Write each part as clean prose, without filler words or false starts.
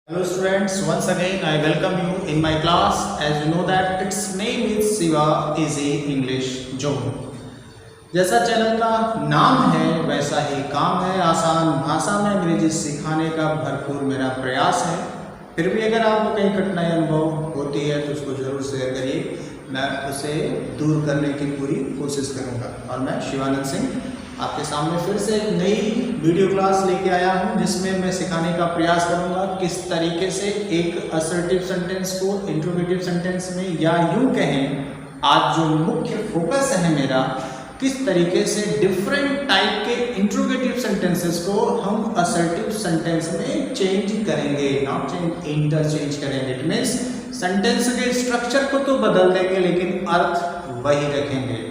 Hello students, once again I welcome you in my class. As you know that its name is Siva Easy English Zone. जैसा channel का नाम है वैसा ही काम है। आसान भाषा में अंग्रेजी सिखाने का भरपूर मेरा प्रयास है। फिर भी अगर आपको कहीं कठिनाई अनुभव होती है तो उसको ज़रूर शेयर करिए, मैं उसे दूर करने की पूरी कोशिश करूँगा। और मैं शिवानंद सिंह आपके सामने फिर से एक नई वीडियो क्लास लेके आया हूँ जिसमें मैं सिखाने का प्रयास करूँगा किस तरीके से एक असर्टिव सेंटेंस को इंट्रोगेटिव सेंटेंस में, या यूँ कहें आज जो मुख्य फोकस है मेरा, किस तरीके से डिफरेंट टाइप के इंट्रोगेटिव सेंटेंसेस को हम असर्टिव सेंटेंस में चेंज करेंगे, नॉट चेंज, इंटरचेंज करेंगे। इट मीन्स सेंटेंस के स्ट्रक्चर को तो बदल देंगे लेकिन अर्थ वही रखेंगे।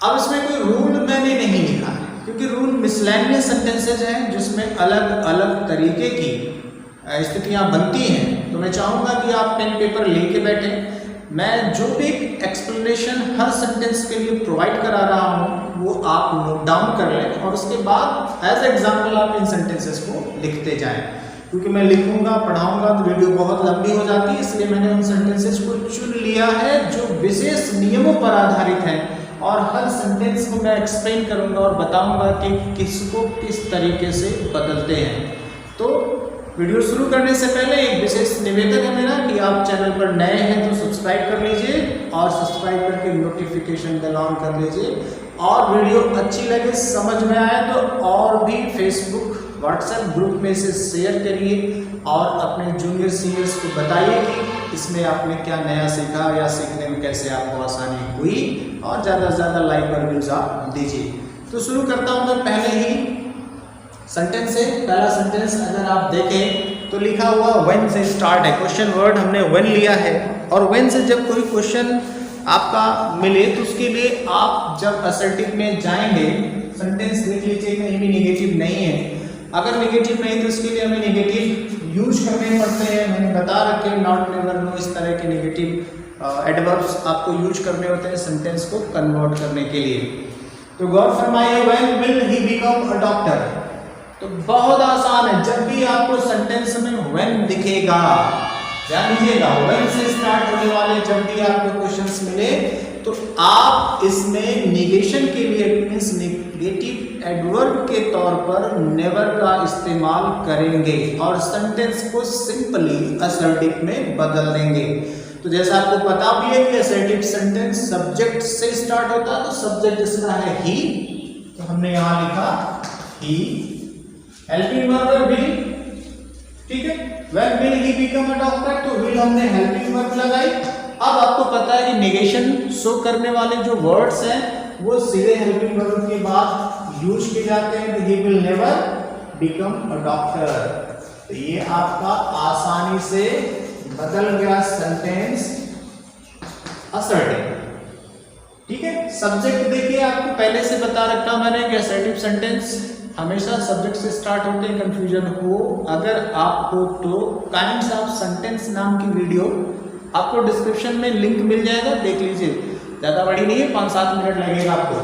अब इसमें कोई रूल मैंने नहीं लिखा है क्योंकि रूल मिसलेनियस सेंटेंसेज हैं जिसमें अलग अलग तरीके की स्थितियां बनती हैं। तो मैं चाहूँगा कि आप पेन पेपर लेके बैठें। मैं जो भी एक्सप्लेनेशन हर सेंटेंस के लिए प्रोवाइड करा रहा हूँ वो आप नोट डाउन कर लें और उसके बाद एज एग्जाम्पल आप इन सेंटेंसेस को लिखते जाएं। क्योंकि मैं लिखूंगा पढ़ाऊंगा तो वीडियो बहुत लंबी हो जाती है, इसलिए मैंने उन सेंटेंसेस को चुन लिया है जो विशेष नियमों पर आधारित हैं और हर सेंटेंस को मैं एक्सप्लेन करूंगा और बताऊंगा कि किसको किस तरीके से बदलते हैं। तो वीडियो शुरू करने से पहले एक विशेष निवेदन है मेरा कि आप चैनल पर नए हैं तो सब्सक्राइब कर लीजिए और सब्सक्राइब करके नोटिफिकेशन बेल ऑन कर लीजिए। और वीडियो अच्छी लगे, समझ में आए तो और भी फेसबुक व्हाट्सएप ग्रुप में से शेयर करिए और अपने जूनियर सीनियर्स को बताइए कि इसमें आपने क्या नया सीखा या सीखने में कैसे आपको आसानी हुई, और ज़्यादा से ज़्यादा लाइक और व्यूज आप दीजिए। तो शुरू करता हूँ मैं पहले ही सेंटेंस से। पहला सेंटेंस अगर आप देखें तो लिखा हुआ व्हेन से स्टार्ट है। क्वेश्चन वर्ड हमने व्हेन लिया है और व्हेन से जब कोई क्वेश्चन आपका मिले तो उसके लिए आप जब असर्टिव में जाएंगे, सेंटेंस देख लीजिए कहीं भी निगेटिव नहीं है। अगर निगेटिव नहीं तो उसके लिए हमें निगेटिव यूज करने पड़ते हैं। मैंने बता रखे नॉट, नेवर, नो, इस तरह के निगेटिव एडवर्ब्स आपको यूज करने होते हैं सेंटेंस को कन्वर्ट करने के लिए। तो गौर फरमाइए, when will he become a doctor. तो बहुत आसान है, जब भी आपको सेंटेंस में व्हेन दिखेगा, ध्यान दीजिएगा, व्हेन से स्टार्ट होने वाले जब भी आपको क्वेश्चंस मिले तो आप इसमें निगेशन के लिए मींस नेगेटिव एडवर्ब के तौर पर नेवर का इस्तेमाल करेंगे और सेंटेंस को सिंपली असर्टिव में बदल देंगे। तो जैसा आपको पता भी है कि असर्टिव सेंटेंस सब्जेक्ट से स्टार्ट होता है, तो सब्जेक्ट इसका है ही, तो हमने यहां लिखा ही। हेल्पिंग वर्ब विल, ठीक है। When will he become a doctor, तो विल हमने हेल्पिंग वर्ब लगाई। अब आपको पता है कि नेगेशन शो करने वाले जो वर्ड्स हैं वो सीधे हेल्पिंग वर्ब के बाद यूज किए जाते हैं। तो he will never become a doctor. तो ये आपका आसानी से बदल गया सेंटेंस असर्टिव, ठीक है। सब्जेक्ट देखिए, आपको पहले से बता रखा मैंने कि असर्टिव सेंटेंस हमेशा सब्जेक्ट से स्टार्ट होते हैं। कंफ्यूजन हो अगर आपको तो काइंड्स ऑफ सेंटेंस नाम की वीडियो आपको डिस्क्रिप्शन में लिंक मिल जाएगा, देख लीजिए। ज़्यादा बड़ी नहीं है, 5-7 मिनट लगेगा आपको।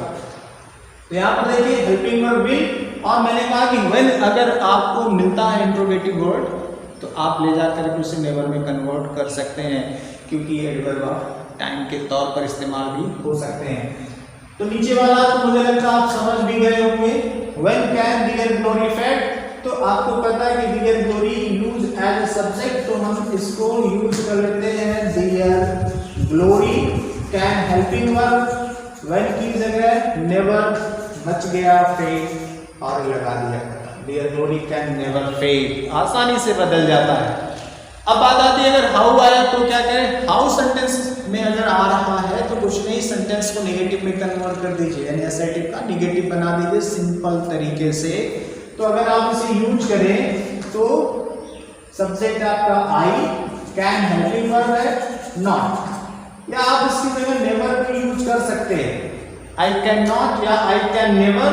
तो यहाँ पर देखिए हेल्पिंग वर्ब विल, और मैंने कहा कि व्हेन अगर आपको मिलता है इंट्रोगेटिव वर्ड तो आप ले जाकर के उसे नेवर में कन्वर्ट कर सकते हैं क्योंकि ये एडवर्ब ऑफ टाइम के तौर पर इस्तेमाल भी हो सकते हैं। तो नीचे वाला तो मुझे लगता है आप समझ भी गए होंगे। When can dear glory fade, तो आपको पता है कि dear glory use as a subject, तो हम इसको यूज कर लेते हैं dear glory can helping verb, when की जगह नेवर बच गया फेड और लगा दिया। Dear glory can never fade आसानी से बदल जाता है। अब बात आती है अगर हाउ आया तो क्या करें। हाउ सेंटेंस में अगर आ रहा है तो कुछ नहीं, सेंटेंस को नेगेटिव में कन्वर्ट कर दीजिए, यानी असर्टिव का नेगेटिव बना दीजिए सिंपल तरीके से। तो अगर आप इसे यूज करें तो सब्जेक्ट आपका आई, कैन हेल्पिंग वर्ब है नॉट, या आप इसकी जगह नेवर भी यूज कर सकते हैं। आई कैन नॉट या आई कैन नेवर,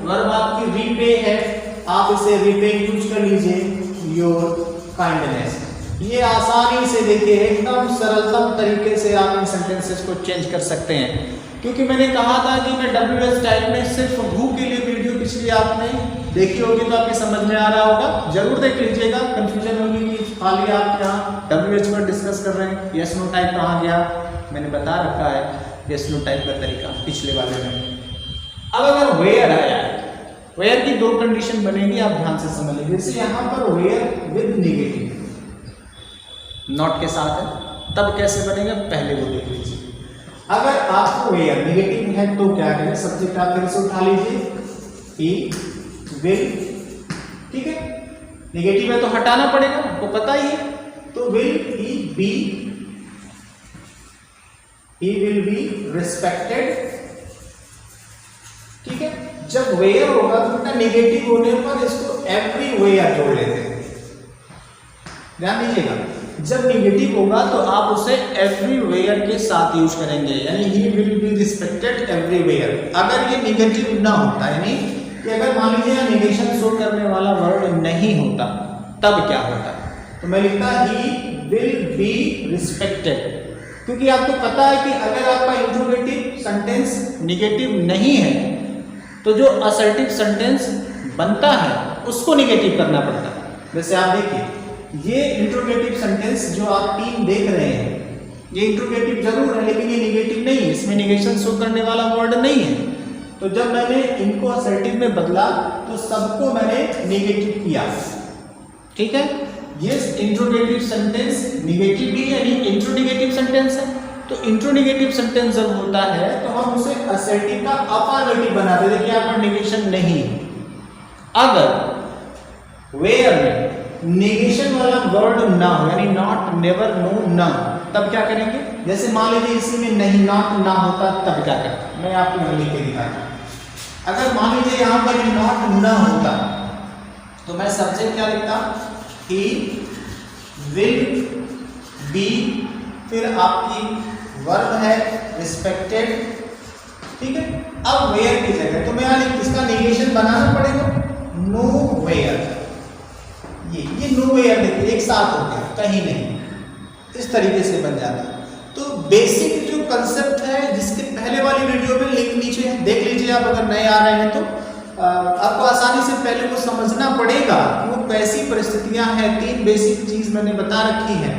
वर्ब आपकी रीपे है, आप इसे रीपे यूज कर लीजिए योर काइंडनेस। ये आसानी से देखिए एकदम सरलतम तरीके से आप इन सेंटेंसेस को चेंज कर सकते हैं। क्योंकि मैंने कहा था कि मैं WS टाइप में सिर्फ हु के लिए वीडियो पिछली आपने देखी होगी तो आपकी समझ में आ रहा होगा, जरूर देख लीजिएगा। कंफ्यूजन होगी कि खाली आप यहाँ WH पर डिस्कस कर रहे हैं, यस नो टाइप कहाँ गया, मैंने बता रखा है यस नो टाइप का तरीका पिछले वाले में। अब अगर वेयर आया है, वेयर की दो कंडीशन बनेगी, आप ध्यान से समझ लीजिए। जैसे यहाँ पर वेयर विद नेगेटिव नॉट के साथ है, तब कैसे बनेगा पहले वो देख लीजिए। अगर आपको वेयर नेगेटिव है तो क्या करें, सब्जेक्ट आप फिर से उठा लीजिए, ही विल, ठीक है, नेगेटिव है तो हटाना पड़ेगा, आपको पता ही है, तो will he be, he will be respected, ठीक है। जब वेयर होगा तो बेटा नेगेटिव होने पर इसको एवरीवेयर जोड़ लेते हैं, ध्यान दीजिएगा। जब नेगेटिव होगा तो आप उसे एवरीवेयर के साथ यूज करेंगे, यानी ही विल बी रिस्पेक्टेड एवरीवेयर। अगर ये नेगेटिव ना होता, यानी कि अगर मान लीजिए नेगेशन शो करने वाला वर्ड नहीं होता, तब क्या होता, तो मैं लिखता ही विल बी रिस्पेक्टेड, क्योंकि आपको पता है कि अगर आपका इंट्रोगेटिव सेंटेंस नेगेटिव नहीं है तो जो असर्टिव सेंटेंस बनता है उसको नेगेटिव करना पड़ता है। जैसे आप देखिए, ये इंट्रोगेटिव सेंटेंस जो आप 3 देख रहे हैं, ये इंट्रोगेटिव जरूर है लेकिन ये नेगेटिव नहीं है, इसमें नेगेशन शो करने वाला वर्ड नहीं है। तो जब मैंने इनको असर्टिव में बदला तो सबको मैंने नेगेटिव किया, ठीक है। ये इंट्रोगेटिव सेंटेंस नेगेटिव भी है, यानी इंट्रोनेगेटिव सेंटेंस है। तो इंट्रोनेगेटिव सेंटेंस जब होता है तो हम उसे असर्टिव का अफर्मेटिव बनाते हैं, देखिए यहाँ पर नेगेशन नहीं है। अगर वेयर में नेगेशन वाला वर्ड ना हो, यानी नॉट, नेवर, नो, न, तब क्या करेंगे। जैसे मान लीजिए इसी में नहीं, नॉट ना होता तब क्या करता, मैं आपको यहाँ लिख के दिखाता हूँ। अगर मान लीजिए यहाँ पर नॉट ना होता तो मैं सब्जेक्ट क्या लिखता, ही विल बी, फिर आपकी वर्ब है रिस्पेक्टेड, ठीक है। अब वेयर की जगह तो मैं यहाँ इसका नेगेशन बनाना पड़ेगा, नो वेयर, ये नो वेयर देखिए एक साथ हो गया, कहीं नहीं, इस तरीके से बन जाता है। तो बेसिक जो कंसेप्ट है, जिसके पहले वाली वीडियो में लिंक नीचे है, देख लीजिए आप अगर नए आ रहे हैं तो आपको आसानी से पहले वो समझना पड़ेगा कि वो कैसी परिस्थितियां हैं। 3 बेसिक चीज मैंने बता रखी है,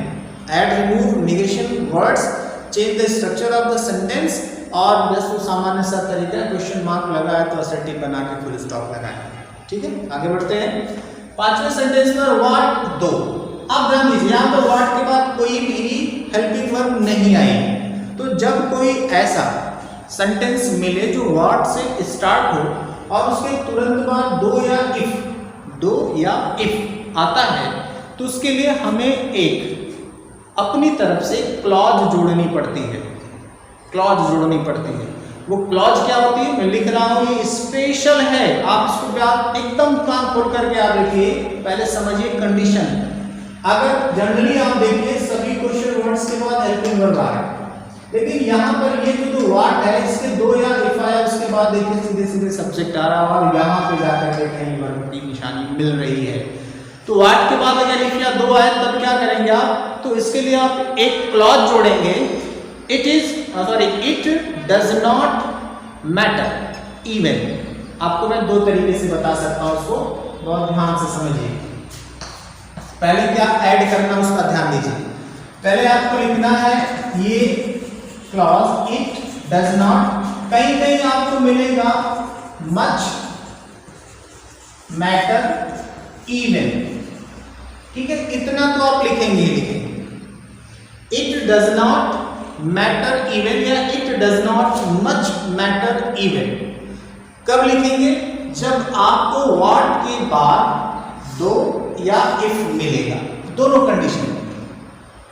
add, remove, negation words, change the structure of the sentence, और बस वो सामान्य सा तरीका है, क्वेश्चन मार्क लगा है तो असर्टिव बना के फुल स्टॉप लगाएं, ठीक है। आगे बढ़ते हैं 5वें सेंटेंस पर, व्हाट, दो। अब ध्यान दीजिए, यहाँ पर व्हाट के बाद कोई भी हेल्पिंग वर्ब नहीं आई, तो जब कोई ऐसा सेंटेंस मिले जो व्हाट से स्टार्ट हो और उसके तुरंत बाद दो या इफ आता है, तो उसके लिए हमें एक अपनी तरफ से क्लॉज जोड़नी पड़ती है, क्लॉज जोड़नी पड़ती है। वो क्लॉज क्या होती है, मैं लिख रहा हूं, ये स्पेशल है, आप इसको एकदम कान खोल करके आप देखिए, पहले समझिए कंडीशन। अगर जनरली आप देखिए सभी क्वेश्चन वर्ड्स के बाद हेल्पिंग वर्ब आ रहा है, लेकिन यहाँ पर ये जो व्हाट है इसके 2 या इफ आया, उसके बाद देखिए सीधे सीधे सब्जेक्ट आ रहा है और यहाँ पे जाकर के कहीं वर्ब की निशानी मिल रही है। तो व्हाट के बाद अगर इफ या 2 आए तब क्या करेंगे आप, तो इसके लिए आप एक क्लॉज जोड़ेंगे, it does not matter even. आपको मैं 2 तरीके से बता सकता हूं, उसको बहुत ध्यान से समझिए। पहले क्या ऐड करना उसका ध्यान दीजिए। पहले आपको लिखना है ये क्लॉज, इट डज नॉट, कहीं कहीं आपको मिलेगा मच, मैटर, इवन, ठीक है, इतना तो आप लिखेंगे ही लिखेंगे। It does not matter even या it does not much matter even कब लिखेंगे, जब आपको व्हाट के बाद 2 या इफ मिलेगा, दोनों कंडीशन।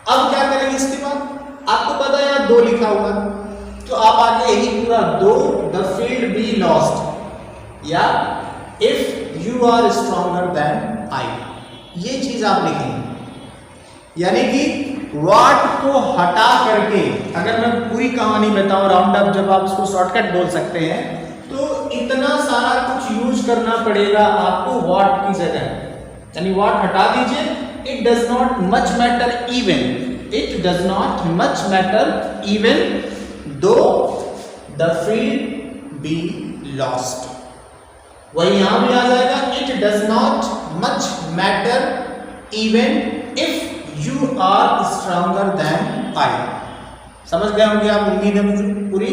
अब क्या करेंगे इसके बाद, आपको पता है यहाँ 2 लिखा हुआ, तो आप आगे यही पूरा 2 द फील्ड बी लॉस्ट या if you are stronger than I, ये चीज आप लिखेंगे। यानी कि व्हाट को हटा करके, अगर मैं पूरी कहानी बताऊं राउंड अप, जब आप इसको शॉर्टकट बोल सकते हैं, तो इतना सारा कुछ यूज करना पड़ेगा आपको व्हाट की जगह, यानी व्हाट हटा दीजिए, it does not much matter even, it does not much matter even though the field be lost, वही यहां भी आ जाएगा, it does not much matter even if you are stronger than I. समझ गए होंगे आप, उम्मीद है मुझे पूरी।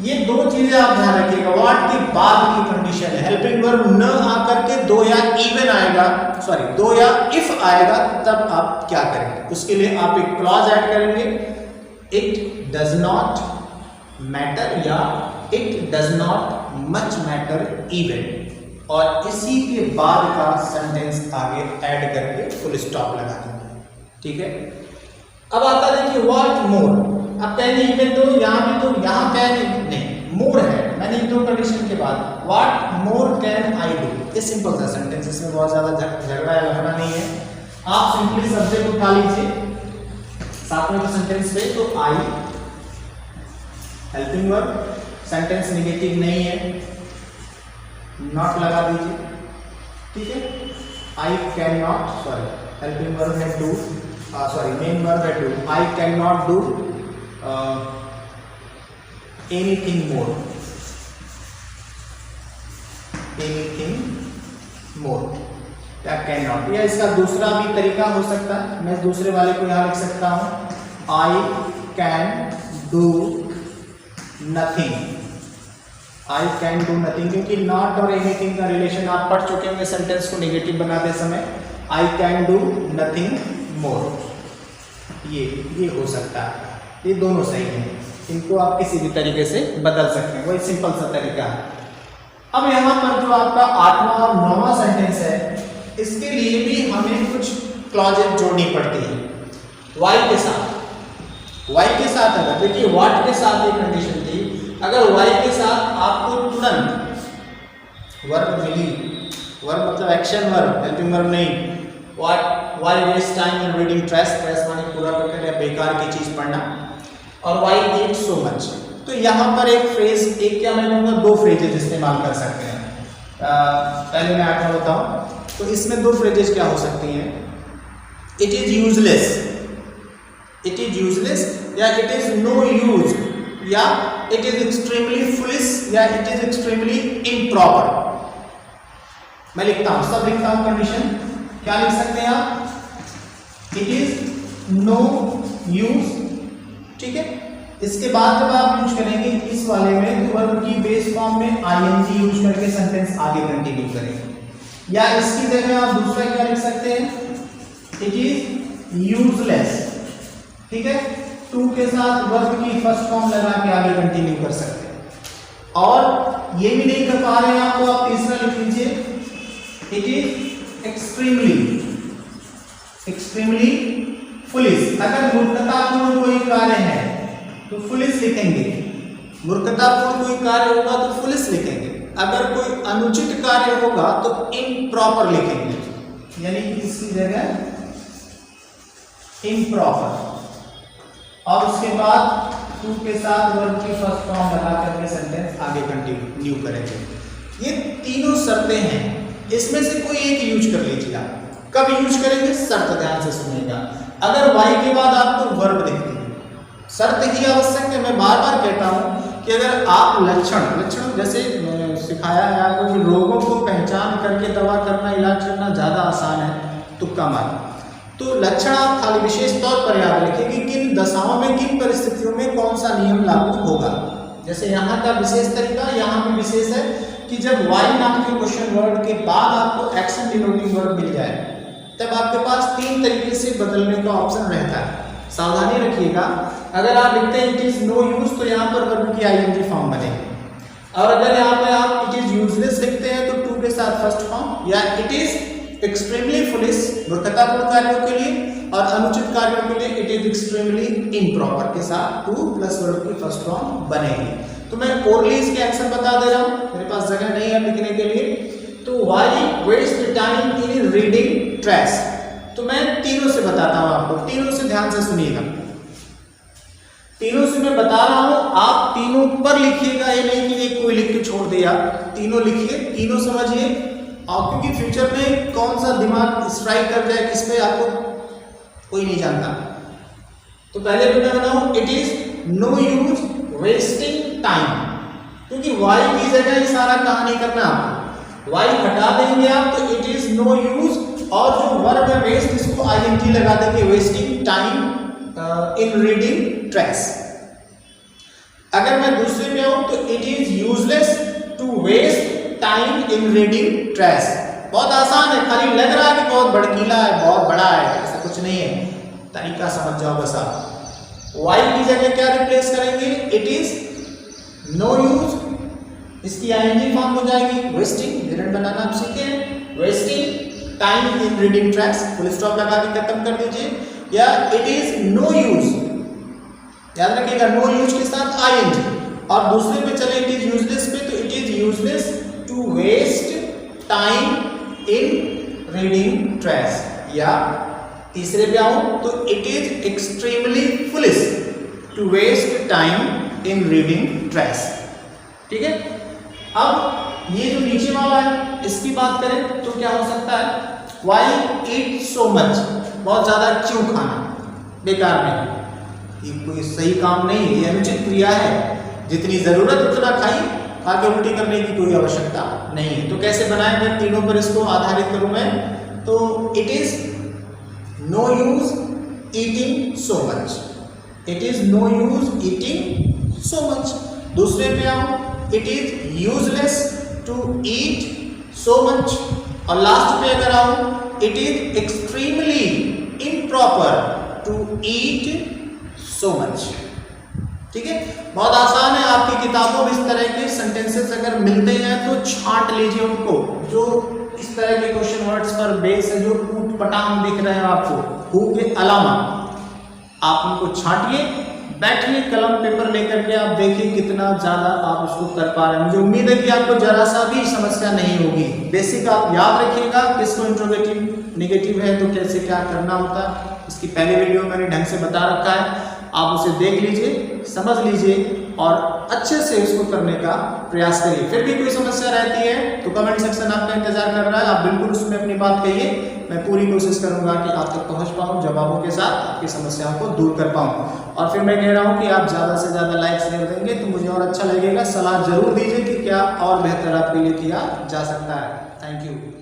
ये दो चीजें आप ध्यान रखिएगा। व्हाट की बाद की कंडीशन है, हेल्पिंग वर्ब न आकर के दो या इवन आएगा, सॉरी दो या इफ आएगा, तब आप क्या करेंगे? उसके लिए आप एक क्लॉज ऐड करेंगे, इट डज नॉट मैटर या it does not much matter even, और इसी के बाद का सेंटेंस आगे ऐड करके फुल स्टॉप लगा देंगे। ठीक है, अब आता देखिए व्हाट मोर। अब कहेंगे इवन दो, यहाँ भी तो, यहाँ कहेंगे नहीं, मोर है, मैंने दो कंडीशन के बाद what more can I do. ये सिंपल सा सेंटेंस, इसमें बहुत ज्यादा झगड़ा या लफड़ा नहीं है। आप सिंपली सब्जेक्ट उठा लीजिए साथ में सेंटेंस पे, तो आई हेल्पिंग वर्ब, सेंटेंस निगेटिव नहीं है, नॉट लगा दीजिए। ठीक है, I can not, sorry helping verb है डू, सॉरी मेन वर्ब है do, I can not do anything more, anything more या कैन नॉट। या इसका दूसरा भी तरीका हो सकता है, मैं दूसरे वाले को यहां लिख सकता हूं, I can do nothing, I can do nothing, क्योंकि नॉट और एनीथिंग का रिलेशन आप पढ़ चुके होंगे सेंटेंस को नेगेटिव बनाते समय। I can do nothing more, ये हो सकता है, ये दोनों सही हैं, इनको आप किसी भी तरीके से बदल सकते हैं, वही सिंपल सा तरीका है। अब यहाँ पर जो आपका 8वां और 9वां सेंटेंस है, इसके लिए भी हमें कुछ क्लॉजेज जोड़नी पड़ती है वाई के साथ। वाई के साथ अगर देखिए व्हाट के साथ ये कंडीशन थी, अगर वाई के साथ आपको तुरंत वर्ब मिली, वर्ब मतलब एक्शन वर्ब, हेल्पिंग वर्ब नहीं, what why waste time in reading trash, trash माने पूरा प्रकार या बेकार की चीज पढ़ना, और वाई ईट सो मच, तो यहाँ पर एक फ्रेज, एक क्या मैं कहूँगा दो फ्रेजेज इस्तेमाल कर सकते हैं। पहले मैं आपको बताऊँ तो इसमें दो फ्रेजेज क्या हो सकती हैं, it is useless, it is useless, या इट इज नो यूज, या इट इज एक्सट्रीमली फुलिश, या इट इज एक्सट्रीमली इम्प्रॉपर। मैं लिखता हूं, सब लिखता हूं कंडीशन, क्या लिख सकते हैं आप, इट इज नो यूज। ठीक है, इसके बाद जब आप यूज करेंगे इस वाले में, तो वर्ब की बेस फॉर्म में आईएनजी यूज करके सेंटेंस आगे कंटिन्यू करेंगे, या इसकी जगह आप दूसरा क्या लिख सकते हैं, इट इज यूजलेस। ठीक है, टू के साथ वर्ब की फर्स्ट फॉर्म लगा के आगे कंटिन्यू कर सकते हैं। और ये भी नहीं कर पा रहे हैं आप, तो आप तीसरा लिख लीजिए, it is extremely, extremely foolish. अगर मूर्खतापूर्ण कोई कार्य है तो फुलिश लिखेंगे, मूर्खतापूर्ण कोई कार्य होगा तो फुलिश लिखेंगे, अगर कोई अनुचित कार्य होगा तो इम्प्रॉपर लिखेंगे, यानी कि इसकी जगह इम्प्रॉपर, और उसके बाद टू के साथ वर्ब की फर्स्ट फॉर्म लगा करके सेंटेंस आगे कंटिन्यू करेंगे। ये तीनों शर्तें हैं, इसमें से कोई एक यूज कर लीजिए आप। कब यूज करेंगे, शर्त ध्यान से सुनिएगा। अगर वाई के बाद आपको वर्ब दिखती है, शर्त ही आवश्यक है। मैं बार बार कहता हूं कि अगर आप लक्षण जैसे सिखाया है आपको कि रोगों को पहचान करके दवा करना, इलाज करना ज़्यादा आसान है तुक्का मार, तो लक्षण आप खाली विशेष तौर पर याद रखिए कि किन दशाओं में, किन परिस्थितियों में कौन सा नियम लागू होगा। जैसे यहाँ का विशेष तरीका, यहाँ भी विशेष है कि जब वाई नाम के क्वेश्चन वर्ड के बाद आपको एक्शन डिनोटिंग वर्ड मिल जाए, तब आपके पास तीन तरीके से बदलने का ऑप्शन रहता है। सावधानी रखिएगा, अगर आप लिखते हैं इट इज नो यूज, तो यहाँ पर वर्ब की आईएनजी फॉर्म बनेगी, और अगर यहाँ पे आप इट इज यूजलेस लिखते हैं तो टू के साथ फर्स्ट फॉर्म, या इट इज एक्सट्रीमली फुलिश मूर्खतापूर्ण कार्यों के लिए, और अनुचित कार्यों के लिए इट इज एक्सट्रीमली इम्प्रॉपर के साथ टू प्लस वर्ब की फर्स्ट फॉर्म बनेगी। तो मैं ओरली इसके आंसर बता दे रहा हूँ, मेरे पास जगह नहीं है लिखने के लिए। तो why waste time in reading trash, तो मैं तीनों से बताता हूँ आपको, तीनों से ध्यान से सुनिएगा, तीनों से मैं बता रहा हूँ, आप तीनों पर लिखिएगा, ये नहीं कि एक कोई लिख के छोड़ दिया, तीनों लिखिए, तीनों समझिए, और क्योंकि फ्यूचर में कौन सा दिमाग स्ट्राइक कर जाए किस पे आपको कोई नहीं जानता। तो पहले मैं बताऊं, it is no use wasting time, क्योंकि वाई की जगह ही सारा कहानी करना आपको, वाई हटा देंगे आप तो इट इज नो यूज और जो वर्ब है वेस्ट, इसको आईएनजी लगा देंगे, wasting time in reading trash. अगर मैं दूसरे में आऊं तो it is useless to waste time in reading trash. बहुत आसान है, खाली लग रहा है कि बहुत भड़कीला है, बहुत बड़ा है, ऐसा कुछ नहीं है, तरीका समझ जाओ बस आप। वाई की जगह क्या रिप्लेस करेंगे, इट इज नो यूज, इसकी आईएनजी फॉर्म हो जाएगी वेस्टिंग, डिडंट बनाना आप सीखे हैं, wasting time in reading trash, full stop लगा के खत्म कर दीजिए। या इट इज नो यूज, याद रखिएगा नो यूज के साथ आईएनजी। और दूसरे पे चले इट इज यूजलेस पे, तो it is useless to waste time in reading trash. या तीसरे पे आऊं तो it is extremely foolish to waste time in reading trash. ठीक है, अब ये जो नीचे वाला है इसकी बात करें तो क्या हो सकता है, वाई ईट सो मच, बहुत ज्यादा क्यों खाना, बेकार नहीं, ये कोई सही काम नहीं है, ये अनुचित क्रिया है, जितनी जरूरत उतना खाई, आगे उल्टी करने की कोई आवश्यकता नहीं है। तो कैसे बनाएंगे, तीनों पर इसको आधारित करूं मैं, तो it is no use eating so much, it is no use eating so much. दूसरे पे आऊं, it is useless to eat so much. और लास्ट पे अगर आऊं, it is extremely improper to eat so much. ठीक है, बहुत आसान है, आपकी किताबों में इस तरह के सेंटेंसेस अगर मिलते हैं तो छांट लीजिए उनको, जो इस तरह के क्वेश्चन वर्ड्स पर बेस है, जो ऊट पटांग दिख रहे हैं आपको, हु के अलावा आप उनको छांटिए, बैठिए कलम पेपर लेकर के, आप देखिए कितना ज्यादा आप उसको कर पा रहे हैं। मुझे उम्मीद है कि आपको जरा सा भी समस्या नहीं होगी। बेसिक आप याद रखिएगा, किसको इंट्रोगेटिव नेगेटिव है तो कैसे क्या करना होता है, इसकी पहले वीडियो मैंने ढंग से बता रखा है, आप उसे देख लीजिए, समझ लीजिए और अच्छे से उसको करने का प्रयास करिए। फिर भी कोई समस्या रहती है तो कमेंट सेक्शन आपका इंतजार कर रहा है, आप बिल्कुल उसमें अपनी बात कहिए, मैं पूरी कोशिश करूंगा कि आप तक पहुंच पाऊं, जवाबों के साथ आपकी समस्याओं को दूर कर पाऊं। और फिर मैं कह रहा हूं कि आप ज़्यादा से ज़्यादा लाइक शेयर देंगे तो मुझे और अच्छा लगेगा। सलाह जरूर दीजिए कि क्या और बेहतर आपके लिए किया जा सकता है। Thank you.